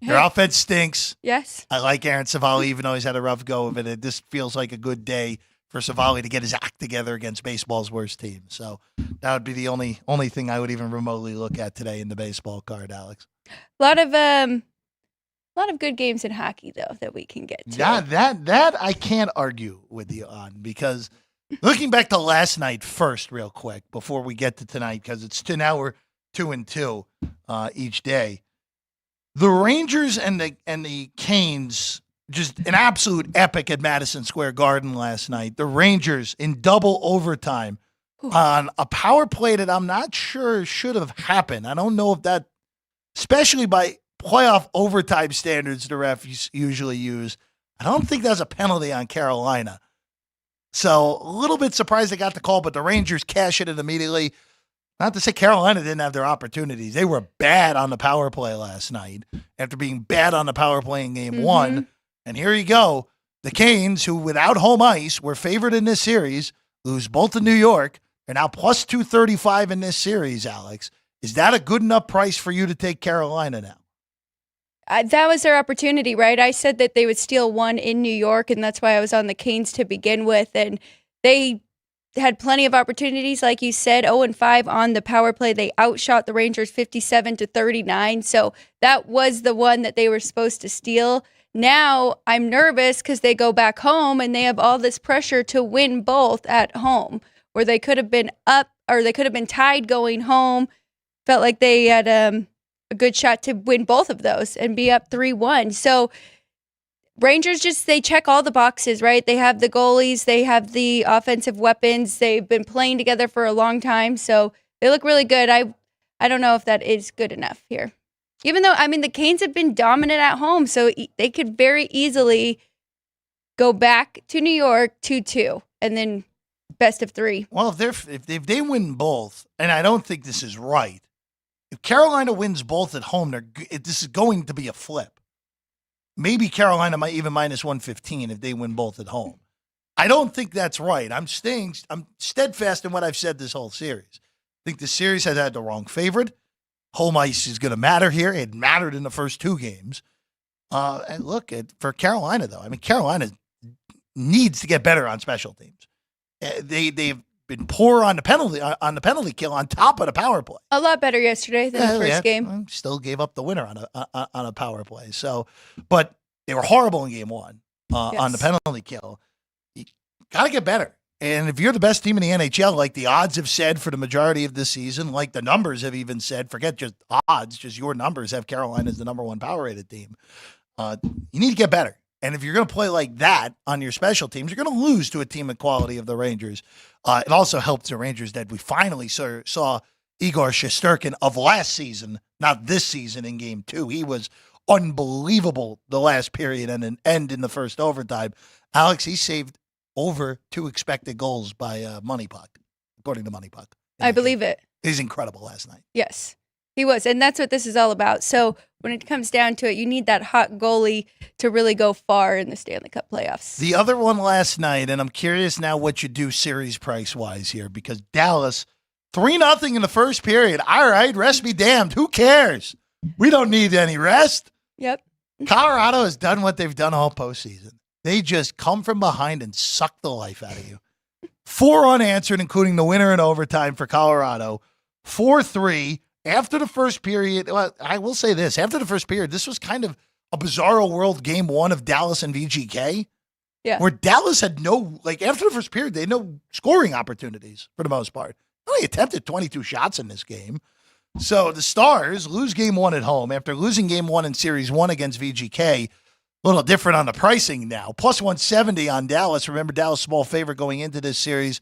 Their offense stinks. yes. I like Aaron Savali, even though he's had a rough go of it. This feels like a good day for Savali to get his act together against baseball's worst team. So that would be the only thing I would even remotely look at today in the baseball card, Alex. A lot of good games in hockey, though, that we can get to. That I can't argue with you on, because looking back to last night first, real quick, before we get to tonight, because now we're 2-2 each day. The Rangers and the Canes, just an absolute epic at Madison Square Garden last night. The Rangers in double overtime on a power play that I'm not sure should have happened. I don't know if that, especially by playoff overtime standards the refs usually use, I don't think that's a penalty on Carolina. So a little bit surprised they got the call, but the Rangers cash it in immediately. Not to say Carolina didn't have their opportunities. They were bad on the power play last night after being bad on the power play in game 1. And here you go. The Canes, who without home ice were favored in this series, lose both to New York. They're now plus 235 in this series, Alex. Is that a good enough price for you to take Carolina now? That was their opportunity, right? I said that they would steal 1 in New York, and that's why I was on the Canes to begin with. And they had plenty of opportunities, like you said, 0-5 on the power play. They outshot the Rangers 57-39. So that was the one that they were supposed to steal. Now I'm nervous because they go back home and they have all this pressure to win both at home, where they could have been up or they could have been tied going home. Felt like they had a good shot to win both of those and be up 3-1. So Rangers they check all the boxes, right? They have the goalies, they have the offensive weapons. They've been playing together for a long time, so they look really good. I don't know if that is good enough here. Even though, I mean, the Canes have been dominant at home, so they could very easily go back to New York 2-2 and then best of 3. Well, if they win both, and I don't think this is right, if Carolina wins both at home, this is going to be a flip. Maybe Carolina might even minus 115 if they win both at home. I don't think that's right. I'm steadfast in what I've said this whole series. I think the series has had the wrong favorite. Home ice is going to matter here. It mattered in the first 2 games. And look, for Carolina, though, I mean, Carolina needs to get better on special teams. They've been poor on the penalty kill on top of the power play. A lot better yesterday than the first game. Still gave up the winner on a power play. So, but they were horrible in game 1 on the penalty kill. You got to get better. And if you're the best team in the NHL, like the odds have said for the majority of this season, like the numbers have even said, forget just odds, just your numbers have Carolina as the number 1 power rated team. You need to get better. And if you're going to play like that on your special teams, you're going to lose to a team of quality of the Rangers. It also helped the Rangers that we finally saw Igor Shesterkin of last season, not this season, in game 2. He was unbelievable the last period and an end in the first overtime. Alex, he saved over 2 expected goals by Money Puck, according to Money Puck. I believe it. He's incredible last night. Yes, he was. And that's what this is all about. So when it comes down to it, you need that hot goalie to really go far in the Stanley Cup playoffs. The other one last night, and I'm curious now what you do series price-wise here, because Dallas 3-0 in the first period. All right, rest be damned. Who cares? We don't need any rest. Yep. Colorado has done what they've done all postseason. They just come from behind and suck the life out of you. 4 unanswered, including the winner in overtime for Colorado. 4-3 after the first period. Well, I will say this. After the first period, this was kind of a bizarro world game one of Dallas and VGK. Yeah. Where Dallas had no, after the first period, they had no scoring opportunities for the most part. They only attempted 22 shots in this game. So the Stars lose game one at home after losing game one in series one against VGK. A little different on the pricing now. Plus 170 on Dallas. Remember, Dallas small favorite going into this series.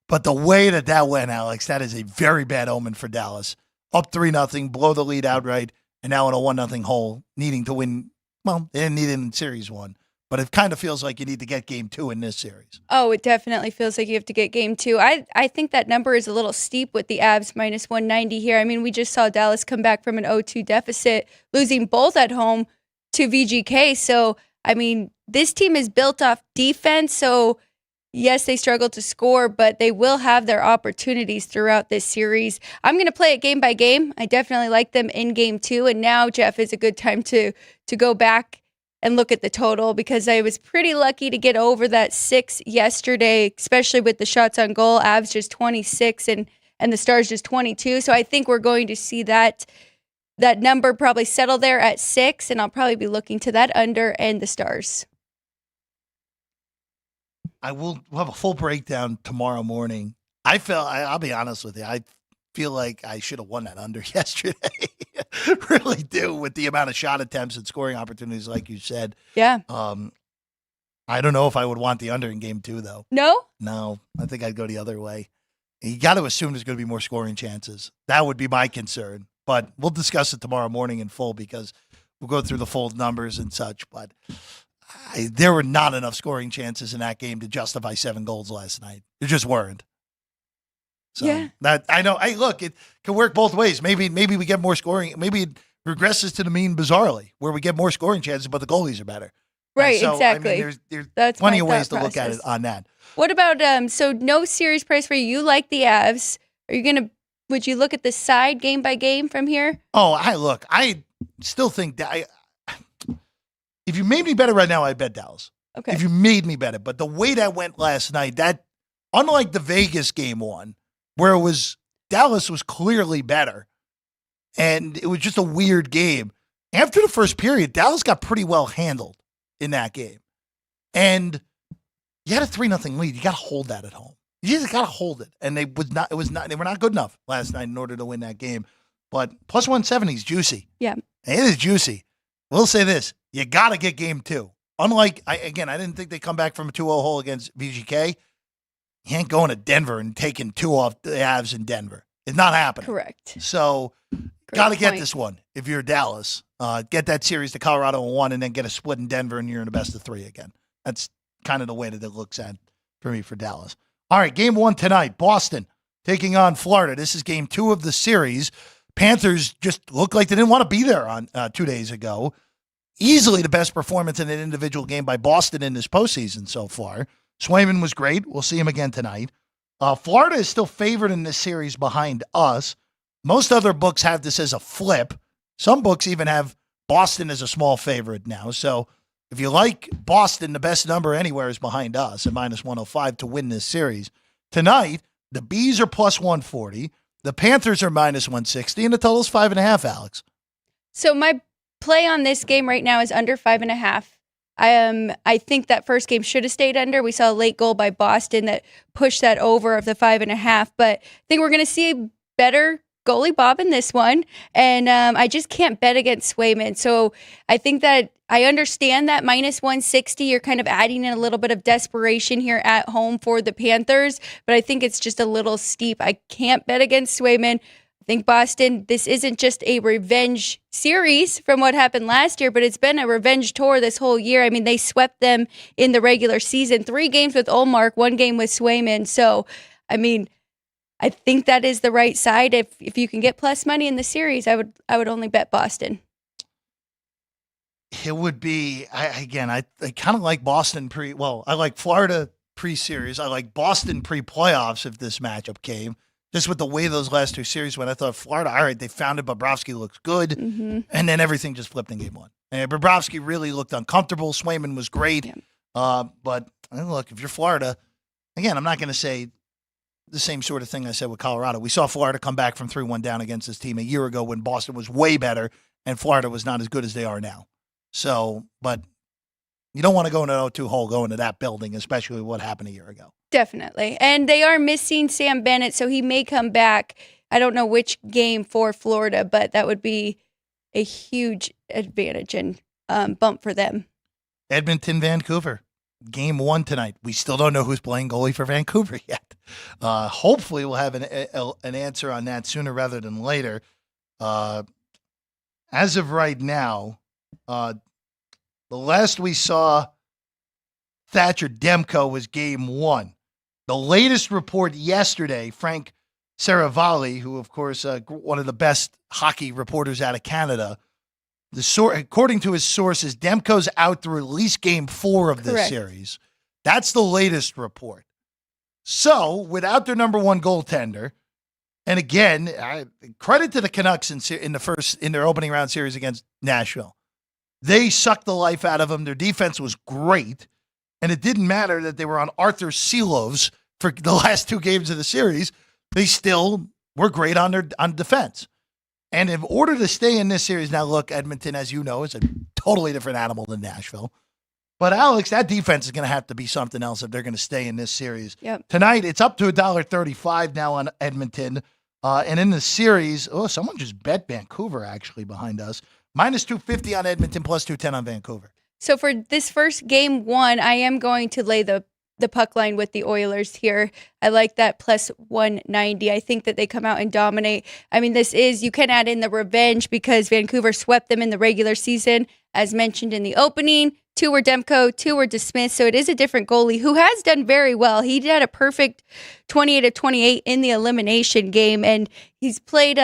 But the way that went, Alex, that is a very bad omen for Dallas. Up 3-0, blow the lead outright, and now in a 1-0 hole, needing to win. Well, they didn't need it in series one. But it kind of feels like you need to get game two in this series. Oh, it definitely feels like you have to get game two. I think that number is a little steep with the Avs minus 190 here. I mean, we just saw Dallas come back from an 0-2 deficit, losing both at home to VGK. So, I mean, this team is built off defense. So, yes, they struggle to score, but they will have their opportunities throughout this series. I'm going to play it game by game. I definitely like them in game two. And now, Jeff, is a good time to go back and look at the total because I was pretty lucky to get over that 6 yesterday, especially with the shots on goal. Avs just 26 and the Stars just 22. So I think we're going to see that number probably settle there at 6, and I'll probably be looking to that under and the Stars. We'll have a full breakdown tomorrow morning. I'll be honest with you. I feel like I should have won that under yesterday. Really do, with the amount of shot attempts and scoring opportunities, like you said. Yeah. I don't know if I would want the under in game two, though. No? No, I think I'd go the other way. You got to assume there's going to be more scoring chances. That would be my concern. But we'll discuss it tomorrow morning in full because we'll go through the full numbers and such. But there were not enough scoring chances in that game to justify 7 goals last night. There just weren't. So yeah. That I know. Hey, look, it can work both ways. Maybe we get more scoring. Maybe it regresses to the mean bizarrely, where we get more scoring chances, but the goalies are better. Right, so, exactly. I mean, there's That's plenty my of ways thought to look at it process. on that. What about so no series price for you? You like the Avs. Would you look at the side game by game from here? Oh, I still think that if you made me bet it right now, I'd bet Dallas. Okay. If you made me bet it. But the way that went last night, that unlike the Vegas game one, where Dallas was clearly better, and it was just a weird game. After the first period, Dallas got pretty well handled in that game. And you had a 3-0 lead. You got to hold that at home. You just got to hold it. And they were not good enough last night in order to win that game. But plus 170 is juicy. Yeah. It is juicy. We'll say this. You got to get game two. Unlike, I didn't think they come back from a 2-0 hole against VGK. You ain't going to Denver and taking 2 off the Avs in Denver. It's not happening. Correct. So got to get this one if you're Dallas. Get that series to Colorado in 1 and then get a split in Denver and you're in the best of 3 again. That's kind of the way that it looks at for me for Dallas. All right, game 1 tonight. Boston taking on Florida. This is game 2 of the series. Panthers just looked like they didn't want to be there on 2 days ago. Easily the best performance in an individual game by Boston in this postseason so far. Swayman was great. We'll see him again tonight. Florida is still favored in this series behind us. Most other books have this as a flip. Some books even have Boston as a small favorite now. So if you like Boston, the best number anywhere is behind us at minus 105 to win this series. Tonight, the Bees are plus 140. The Panthers are minus 160, and the total's 5.5, Alex. So my play on this game right now is under 5.5. I think that first game should have stayed under. We saw a late goal by Boston that pushed that over of the 5.5, but I think we're going to see better goalie Bob in this one, and I just can't bet against Swayman. So I think that I understand that minus 160, you're kind of adding in a little bit of desperation here at home for the Panthers, but I think it's just a little steep. I can't bet against Swayman. I think Boston, this isn't just a revenge series from what happened last year, but it's been a revenge tour this whole year. I mean, they swept them in the regular season. 3 games with Ullmark, 1 game with Swayman. So, I mean, I think that is the right side. If you can get plus money in the series, I would only bet Boston. It would be, I kind of like Boston I like Florida pre-series. I like Boston pre-playoffs if this matchup came. just with the way those last 2 series went. I thought Florida, all right, they found it. Bobrovsky looks good. Mm-hmm. And then everything just flipped in game 1. And Bobrovsky really looked uncomfortable. Swayman was great. Yeah. But look, if you're Florida, again, I'm not going to say the same sort of thing I said with Colorado. We saw Florida come back from 3-1 down against this team a year ago when Boston was way better and Florida was not as good as they are now. So, but you don't want to go in an 0-2 hole going to that building, especially what happened a year ago. Definitely. And they are missing Sam Bennett, so he may come back. I don't know which game for Florida, but that would be a huge advantage and bump for them. Edmonton, Vancouver. Game 1 tonight. We still don't know who's playing goalie for Vancouver yet. Hopefully we'll have an answer on that sooner rather than later. As of right now, the last we saw Thatcher Demko was game 1. The latest report yesterday, Frank Saravalli, who of course one of the best hockey reporters out of Canada, according to his sources, Demko's out through at least game 4 of this Correct. series. That's the latest report. So, without their number 1 goaltender, and again, credit to the Canucks in their opening round series against Nashville. They sucked the life out of them. Their defense was great, and it didn't matter that they were on Arthur Silovs for the last 2 games of the series. They still were great on defense. And in order to stay in this series, now look, Edmonton, as you know, is a totally different animal than Nashville. But Alex, that defense is going to have to be something else if they're going to stay in this series. Yep. Tonight, it's up to $1.35 now on Edmonton. And in the series, someone just bet Vancouver actually behind us. Minus 250 on Edmonton, plus 210 on Vancouver. So for this first game 1, I am going to lay the puck line with the Oilers here. I like that plus 190. I think that they come out and dominate. I mean, you can add in the revenge because Vancouver swept them in the regular season, as mentioned in the opening. 2 were Demko, 2 were dismissed. So it is a different goalie who has done very well. He had a perfect 28-28 in the elimination game, and he's played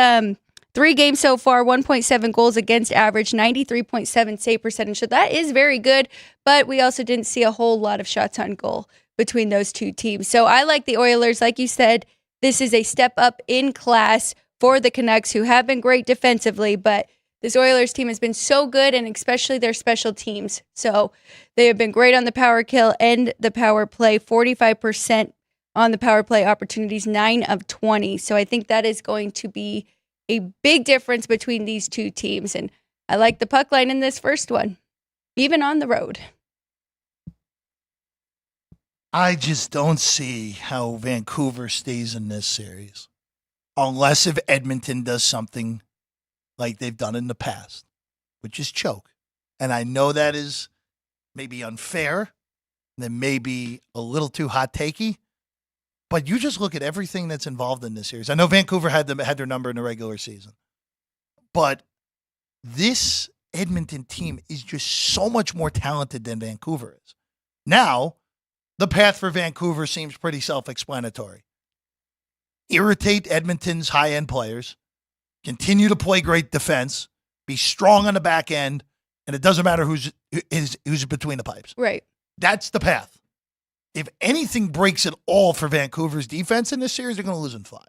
3 games so far, 1.7 goals against average, 93.7 save percentage. So that is very good, but we also didn't see a whole lot of shots on goal between those 2 teams. So I like the Oilers. Like you said, this is a step up in class for the Canucks, who have been great defensively, but this Oilers team has been so good, and especially their special teams. So they have been great on the power kill and the power play, 45% on the power play opportunities, 9 of 20. So I think that is going to be a big difference between these 2 teams. And I like the puck line in this first one, even on the road. I just don't see how Vancouver stays in this series unless if Edmonton does something like they've done in the past, which is choke. And I know that is maybe unfair, and maybe a little too hot takey, but you just look at everything that's involved in this series. I know Vancouver had their number in the regular season, but this Edmonton team is just so much more talented than Vancouver is. Now, the path for Vancouver seems pretty self-explanatory. Irritate Edmonton's high-end players, continue to play great defense, be strong on the back end, and it doesn't matter who's between the pipes. Right. That's the path. If anything breaks at all for Vancouver's defense in this series, they're going to lose in 5.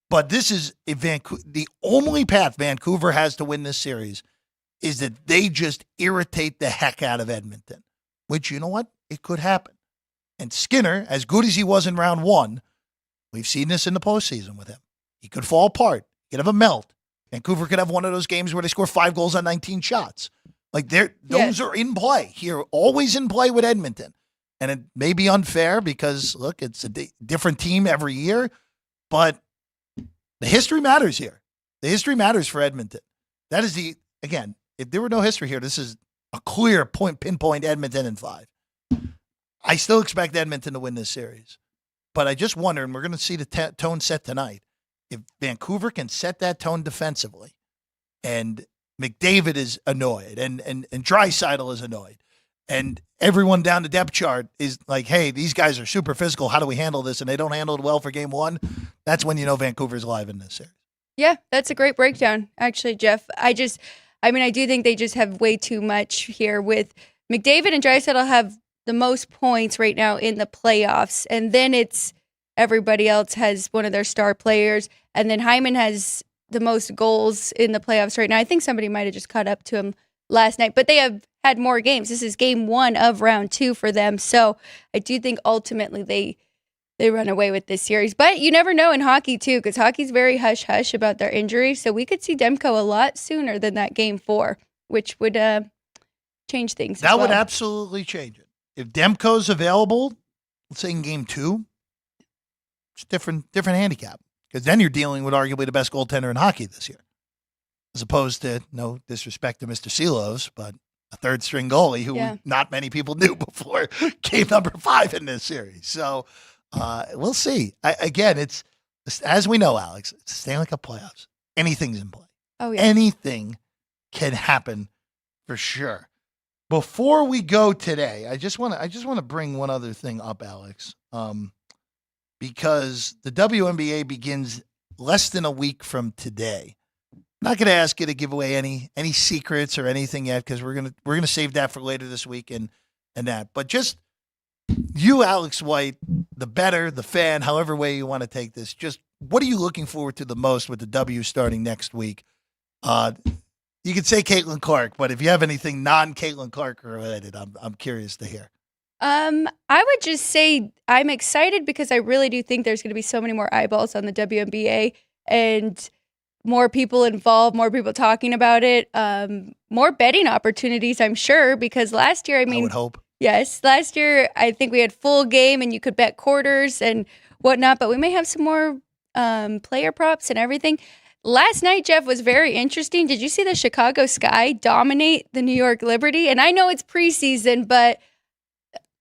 But this is the only path Vancouver has to win this series is that they just irritate the heck out of Edmonton, which, you know what? It could happen. And Skinner, as good as he was in round 1, we've seen this in the postseason with him. He could fall apart. He could have a melt. Vancouver could have one of those games where they score 5 goals on 19 shots. Like those are in play here, always in play with Edmonton. And it may be unfair because, look, it's a different team every year, but the history matters here. The history matters for Edmonton. That is again, if there were no history here, this is a clear pinpoint Edmonton in 5. I still expect Edmonton to win this series, but I just wonder, and we're going to see the tone set tonight, if Vancouver can set that tone defensively, and McDavid is annoyed, and Draisaitl is annoyed, and everyone down the depth chart is like, hey, these guys are super physical. How do we handle this? And they don't handle it well for game 1. That's when you know Vancouver's live in this series. Yeah, that's a great breakdown, actually, Jeff. I do think they just have way too much here with McDavid and Draisaitl have the most points right now in the playoffs. And then it's Everybody else has one of their star players. And then Hyman has the most goals in the playoffs right now. I think somebody might have just caught up to him last night, but they have had more games. This is game 1 of round 2 for them. So I do think ultimately they run away with this series. But you never know in hockey too, because hockey's very hush-hush about their injuries. So we could see Demko a lot sooner than that game 4, which would change things. That would well. absolutely change it. If Demko's available, let's say in game 2, it's different handicap. Because then you're dealing with arguably the best goaltender in hockey this year. As opposed to, no disrespect to Mr. Silos, but a third-string goalie who not many people knew before game number 5 in this series. So we'll see. Again, it's as we know, Alex, it's the Stanley Cup playoffs. Anything's in play. Oh, yeah. Anything can happen for sure. Before we go today, I just want to bring one other thing up, Alex. Because the WNBA begins less than a week from today. I'm not going to ask you to give away any secrets or anything yet, because we're gonna save that for later this week and that. But just you, Alex White, the bettor, the fan, however way you want to take this. Just what are you looking forward to the most with the W starting next week? You could say Caitlin Clark, but if you have anything non-Caitlin Clark related, I'm curious to hear. I would just say I'm excited because I really do think there's going to be so many more eyeballs on the WNBA and more people involved, more people talking about it, more betting opportunities, I'm sure, because last year, I would hope. Yes, last year I think we had full game and you could bet quarters and whatnot, but we may have some more player props and everything. Last night, Jeff, was very interesting. Did you see the Chicago Sky dominate the New York Liberty? And I know it's preseason, but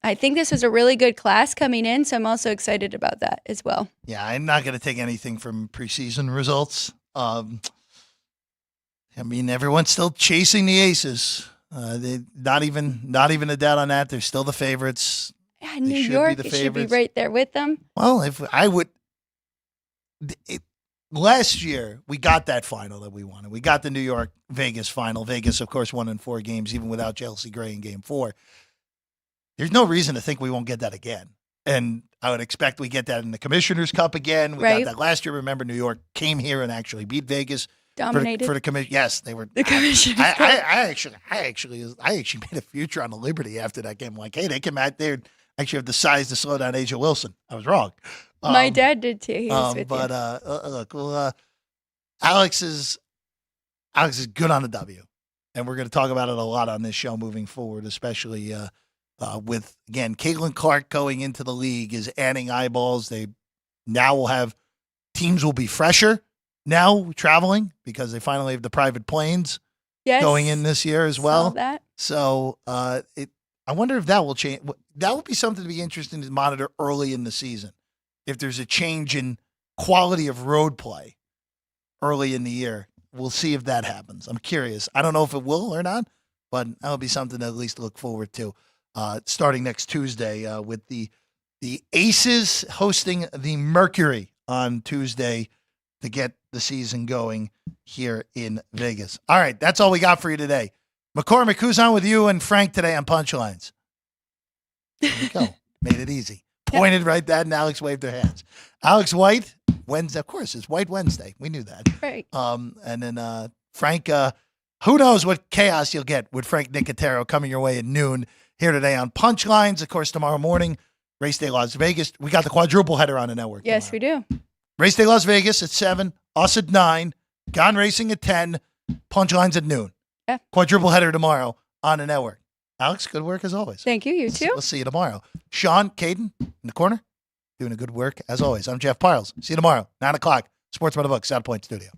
I think this was a really good class coming in, so I'm also excited about that as well. Yeah, I'm not going to take anything from preseason results. I mean, everyone's still chasing the Aces. They not even a doubt on that. They're still the favorites. Yeah, New York should be right there with them. Well, if I would, last year we got that final that we wanted. We got the New York Vegas final. Vegas, of course, won in 4 games, even without Chelsea Gray in Game 4. There's no reason to think we won't get that again. And I would expect we get that in the Commissioner's Cup again. We got that last year. Remember, New York came here and actually beat Vegas. Dominated. For the commission. Yes, they were. The Commissioner's Cup. I actually made a future on the Liberty after that game. I'm like, hey, they actually have the size to slow down Asia Wilson. I was wrong. My dad did too. He was with but you. Look, Alex is good on the W. And we're going to talk about it a lot on this show moving forward, especially with, again, Caitlin Clark going into the league is adding eyeballs. They now will have teams will be fresher now traveling because they finally have the private planes going in this year as well. So I wonder if that will change. That would be something to be interesting to monitor early in the season. If there's a change in quality of road play early in the year, we'll see if that happens. I'm curious. I don't know if it will or not, but that'll be something to at least look forward to. Starting next Tuesday with the Aces hosting the Mercury on Tuesday to get the season going here in Vegas. All right, that's all we got for you today. McCormick, who's on with you and Frank today on Punchlines? There we go. Made it easy. Pointed right that, and Alex waved her hands. Alex White, Wednesday. Of course, it's White Wednesday. We knew that. Right. And then Frank, who knows what chaos you'll get with Frank Nicotero coming your way at noon here today on Punchlines. Of course, tomorrow morning, Race Day Las Vegas. We got the quadruple header on the network. Yes, tomorrow. we do. Race Day Las Vegas at 7, us at 9, Gone Racing at 10, Punchlines at noon. Yeah. Quadruple header tomorrow on the network. Alex, good work as always. Thank you. You too. We'll see you tomorrow. Sean, Caden, in the corner, doing a good work as always. I'm Jeff Parles. See you tomorrow, 9 o'clock. Sports by the Book, South Point Studio.